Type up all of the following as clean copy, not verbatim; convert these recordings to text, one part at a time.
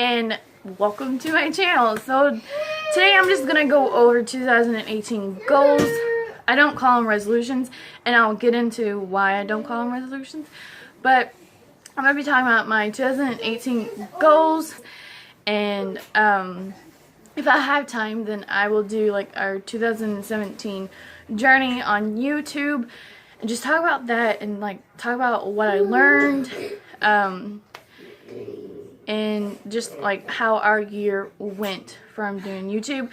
and welcome to my channel. So today I'm just gonna go over 2018 goals. I don't call them resolutions, and I'll get into why I don't call them resolutions, but I'm gonna be talking about my 2018 goals, and if I have time, then I will do like our 2017 journey on YouTube and just talk about that and like talk about what I learned, and just like how our year went from doing YouTube.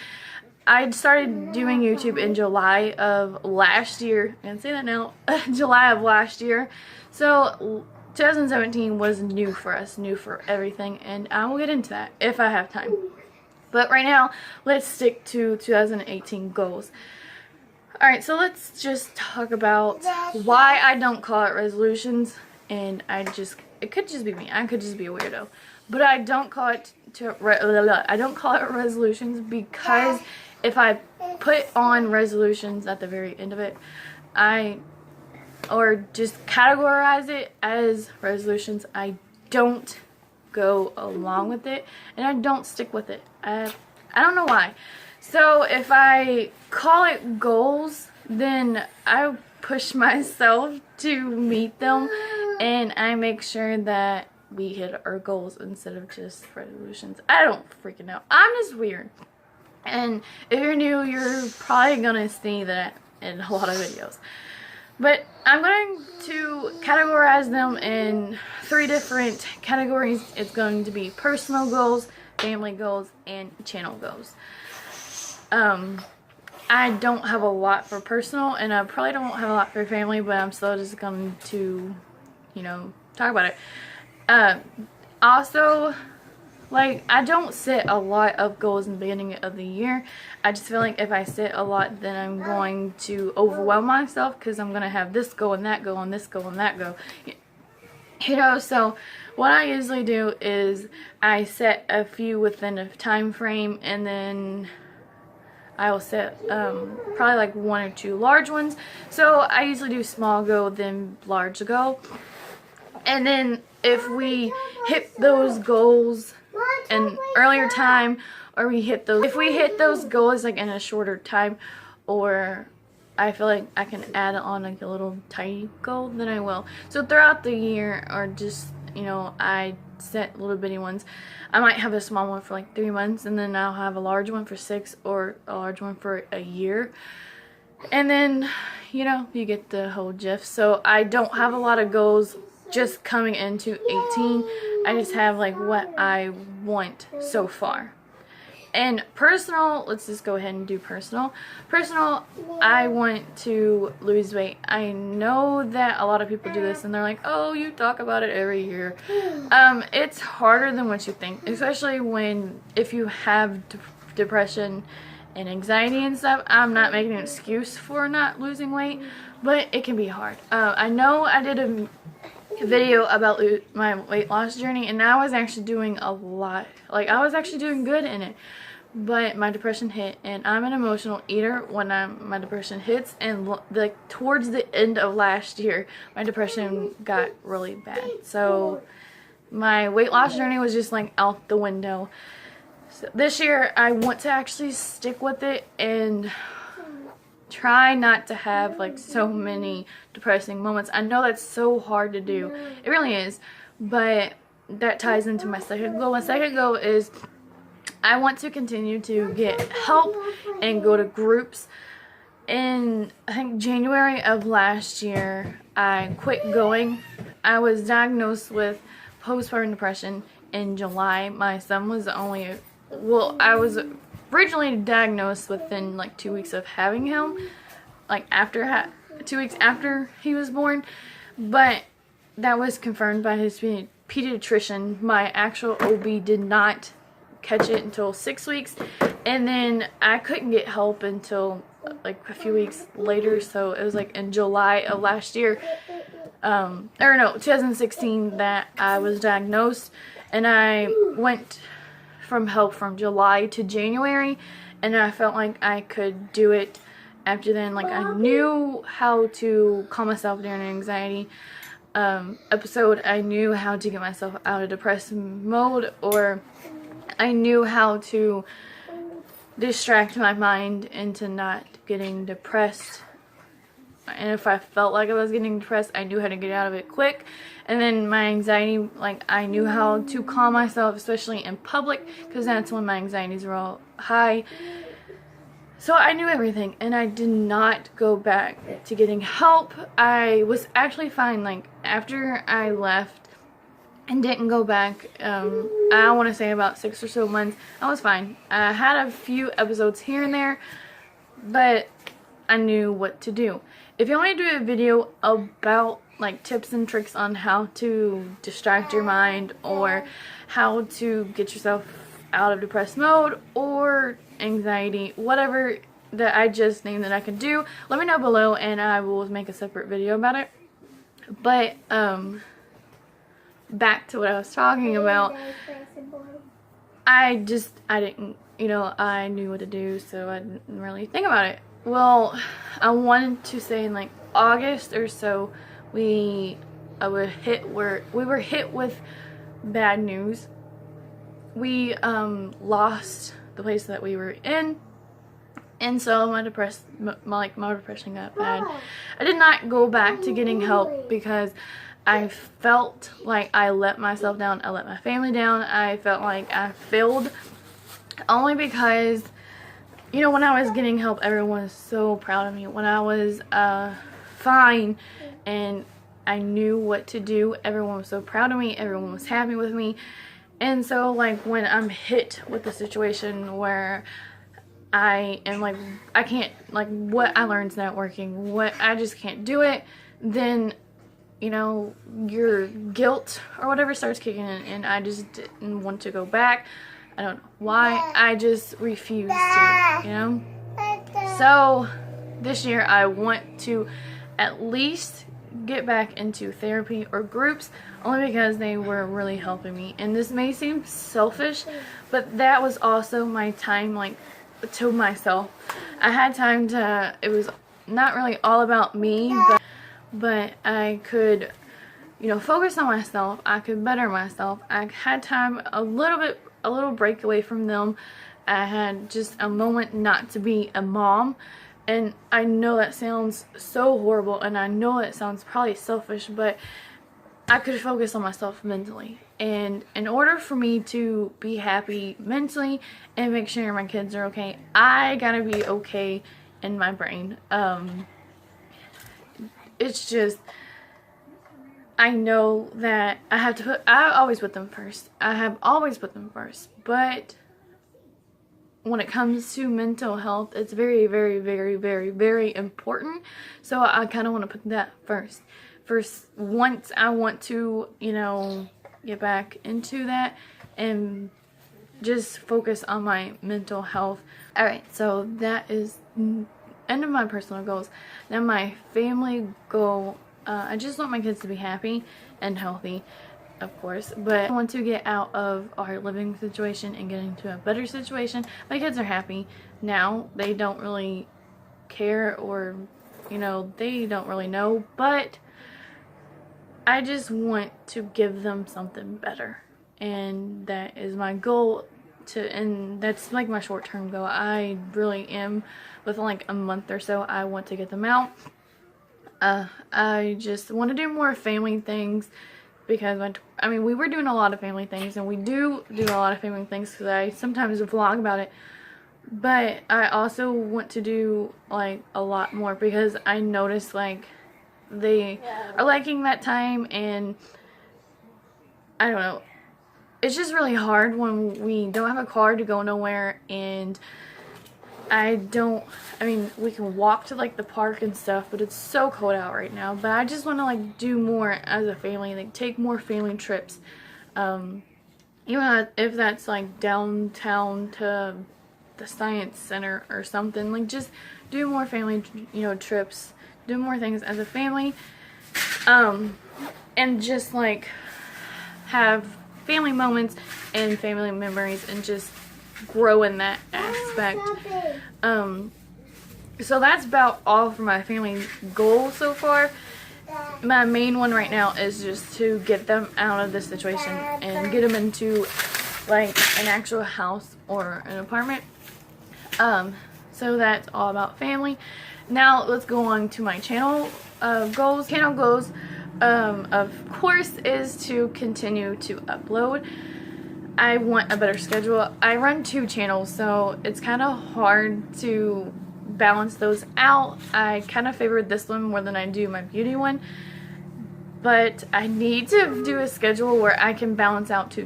I started doing YouTube in July of last year, and say that now, July of last year. So 2017 was new for us, new for everything, and I will get into that if I have time. But right now, let's stick to 2018 goals. Alright, so let's just talk about why I don't call it resolutions, and it could just be me, I could just be a weirdo. But I don't call it resolutions because if I put on resolutions at the very end of it, or just categorize it as resolutions, I don't go along with it, and I don't stick with it. I don't know why. So if I call it goals, then I push myself to meet them, and I make sure that we hit our goals instead of just resolutions. I don't freaking know. I'm just weird. And if you're new, you're probably gonna see that in a lot of videos. But I'm going to categorize them in 3 different categories. It's going to be personal goals, family goals, and channel goals. I don't have a lot for personal, and I probably don't have a lot for family, but I'm still just going to, talk about it. Also, like, I don't set a lot of goals in the beginning of the year. I just feel like if I set a lot, then I'm going to overwhelm myself, because I'm going to have this goal and that goal and this goal and that goal. So what I usually do is I set a few within a time frame, and then I will set probably like 1 or 2 large ones. So I usually do small goal, then large goal. And then if we hit those goals in earlier time, or if we hit those goals like in a shorter time, or I feel like I can add on like a little tiny goal, then I will. So throughout the year, or just, I set little bitty ones. I might have a small one for like 3 months, and then I'll have a large one for 6, or a large one for a year. And then, you get the whole gist. So I don't have a lot of goals just coming into 18. I just have like what I want so far. And personal, let's just go ahead and do personal. Personal, I want to lose weight. I know that a lot of people do this and they're like, oh, you talk about it every year. It's harder than what you think, especially if you have depression and anxiety and stuff. I'm not making an excuse for not losing weight, but it can be hard. I know I did a video about my weight loss journey, and I was actually doing a lot. Like, I was actually doing good in it, but my depression hit, and I'm an emotional eater when my depression hits, and like towards the end of last year, my depression got really bad. So my weight loss journey was just like out the window. So this year I want to actually stick with it and try not to have like so many depressing moments. I know that's so hard to do. It really is. But that ties into my second goal. My second goal is I want to continue to get help and go to groups. In, I think, January of last year, I quit going. I was diagnosed with postpartum depression in July. My son was I was originally diagnosed within like 2 weeks of having him, like 2 weeks after he was born, but that was confirmed by his pediatrician. My actual OB did not catch it until 6 weeks, and then I couldn't get help until like a few weeks later. So it was like in July of last year, 2016, that I was diagnosed, and I went from help from July to January, and I felt like I could do it after then. Like, I knew how to calm myself during an anxiety episode. I knew how to get myself out of depressive mode, or I knew how to distract my mind into not getting depressed. And if I felt like I was getting depressed, I knew how to get out of it quick. And then my anxiety, like, I knew how to calm myself, especially in public, because that's when my anxieties were all high. So I knew everything, and I did not go back to getting help. I was actually fine, like, after I left and didn't go back, I want to say about 6 or so months, I was fine. I had a few episodes here and there, but I knew what to do. If you want me to do a video about like tips and tricks on how to distract your mind or how to get yourself out of depressed mode or anxiety, whatever that I just named that I can do, let me know below and I will make a separate video about it. But back to what I was talking about, I didn't, you know, I knew what to do, so I didn't really think about it. Well, I wanted to say in like August or so, we were hit with bad news. We lost the place that we were in, and so my depression got bad. I did not go back to getting help because I felt like I let myself down. I let my family down. I felt like I failed, only because, you know, when I was getting help, everyone was so proud of me. When I was fine and I knew what to do, everyone was so proud of me. Everyone was happy with me. And so, like, when I'm hit with the situation where I am like, I can't, like, what I learned's not working, what I just can't do it, then, you know, your guilt or whatever starts kicking in, and I just didn't want to go back. I don't know why. I just refused to, you know? So this year I want to at least get back into therapy or groups, only because they were really helping me. And this may seem selfish, but that was also my time, like, to myself. I had time to, it was not really all about me, but I could, you know, focus on myself. I could better myself. I had time, a little break away from them. I had just a moment not to be a mom. And I know that sounds so horrible, and I know it sounds probably selfish, but I could focus on myself mentally. And in order for me to be happy mentally and make sure my kids are okay, I gotta be okay in my brain. It's just, I know that I always put them first. I have always put them first. But when it comes to mental health, it's very, very, very, very, very important. So I kind of want to put that first. Once I want to, you know, get back into that and just focus on my mental health. Alright, so that is end of my personal goals. Now my family goal, I just want my kids to be happy and healthy, of course, but I want to get out of our living situation and get into a better situation. My kids are happy now. They don't really care, or, you know, they don't really know, but I just want to give them something better, and that is my goal. And that's like my short-term goal. I really am, within like a month or so, I want to get them out. I just want to do more family things, because I mean, we were doing a lot of family things, and we do a lot of family things because I sometimes vlog about it, but I also want to do like a lot more, because I noticed like they are liking that time, and I don't know, it's just really hard when we don't have a car to go nowhere, and I mean, we can walk to like the park and stuff, but it's so cold out right now. But I just want to like do more as a family, like take more family trips, even if that's like downtown to the science center or something. Like, just do more family, you know, trips, do more things as a family, and just like have family moments and family memories, and just grow in that aspect. So that's about all for my family goals so far. My main one right now is just to get them out of this situation and get them into like an actual house or an apartment. So that's all about family. Now let's go on to my channel goals. Channel goals, of course, is to continue to upload. I want a better schedule. I run 2 channels, so it's kind of hard to balance those out. I kind of favored this one more than I do my beauty one, but I need to do a schedule where I can balance out 2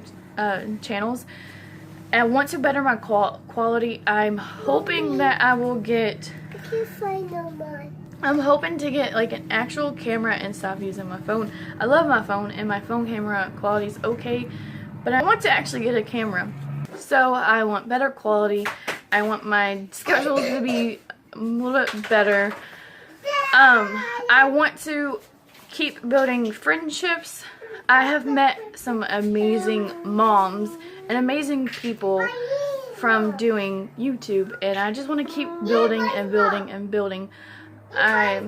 channels. And I want to better my quality. I'm hoping that I will get, I'm hoping to get like an actual camera and stop using my phone. I love my phone and my phone camera quality is okay, but I want to actually get a camera. So I want better quality. I want my schedules to be a little bit better. I want to keep building friendships. I have met some amazing moms and amazing people from doing YouTube, and I just want to keep building and building and building. I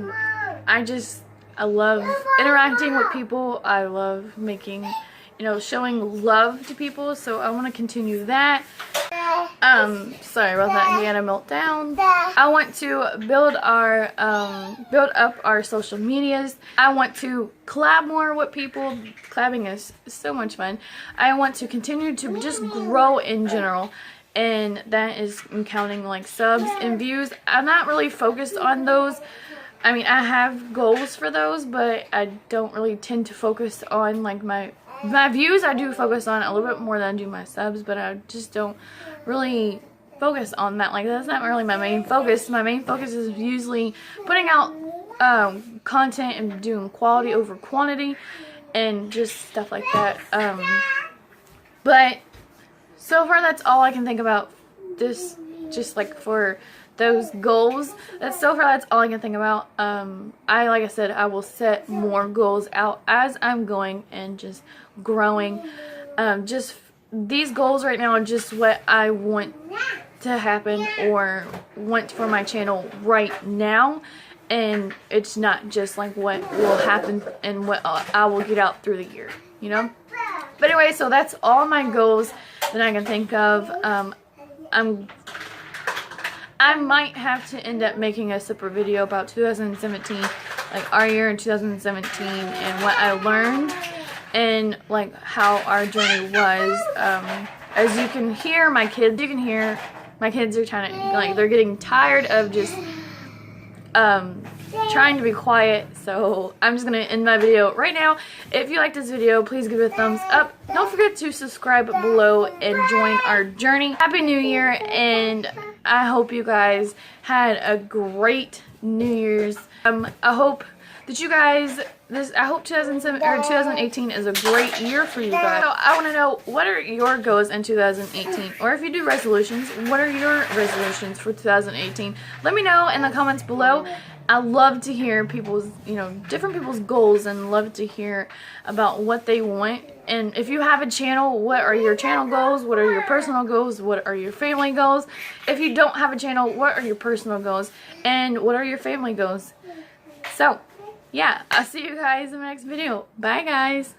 love interacting with people. I love making, showing love to people, so I want to continue that. Sorry about that, he had a meltdown. I want to build up our social medias. I want to collab more with people. Collabing is so much fun. I want to continue to just grow in general, and that is counting like subs and views. I'm not really focused on those. I mean, I have goals for those, but I don't really tend to focus on like my views. I do focus on a little bit more than I do my subs, but I just don't really focus on that. Like, that's not really my main focus. My main focus is usually putting out content and doing quality over quantity and just stuff like that. But so far that's all I can think about. This, just like for those goals, that's all I can think about. Like I said, I will set more goals out as I'm going and just growing. Just these goals right now are just what I want to happen or want for my channel right now, and it's not just like what will happen and what I will get out through the year, But anyway, so that's all my goals that I can think of. I might have to end up making a separate video about 2017, like our year in 2017 and what I learned and like how our journey was. As you can hear, my kids are trying to, like, they're getting tired of just trying to be quiet, so I'm just gonna end my video right now. If you like this video, please give it a thumbs up. Don't forget to subscribe below and join our journey. Happy New Year, and I hope you guys had a great New Year's. I hope that you guys, I hope 2018 is a great year for you guys. So I want to know, what are your goals in 2018? Or if you do resolutions, what are your resolutions for 2018? Let me know in the comments below. I love to hear people's, different people's goals, and love to hear about what they want. And if you have a channel, what are your channel goals? What are your personal goals? What are your family goals? If you don't have a channel, what are your personal goals? And what are your family goals? So, yeah, I'll see you guys in the next video. Bye, guys.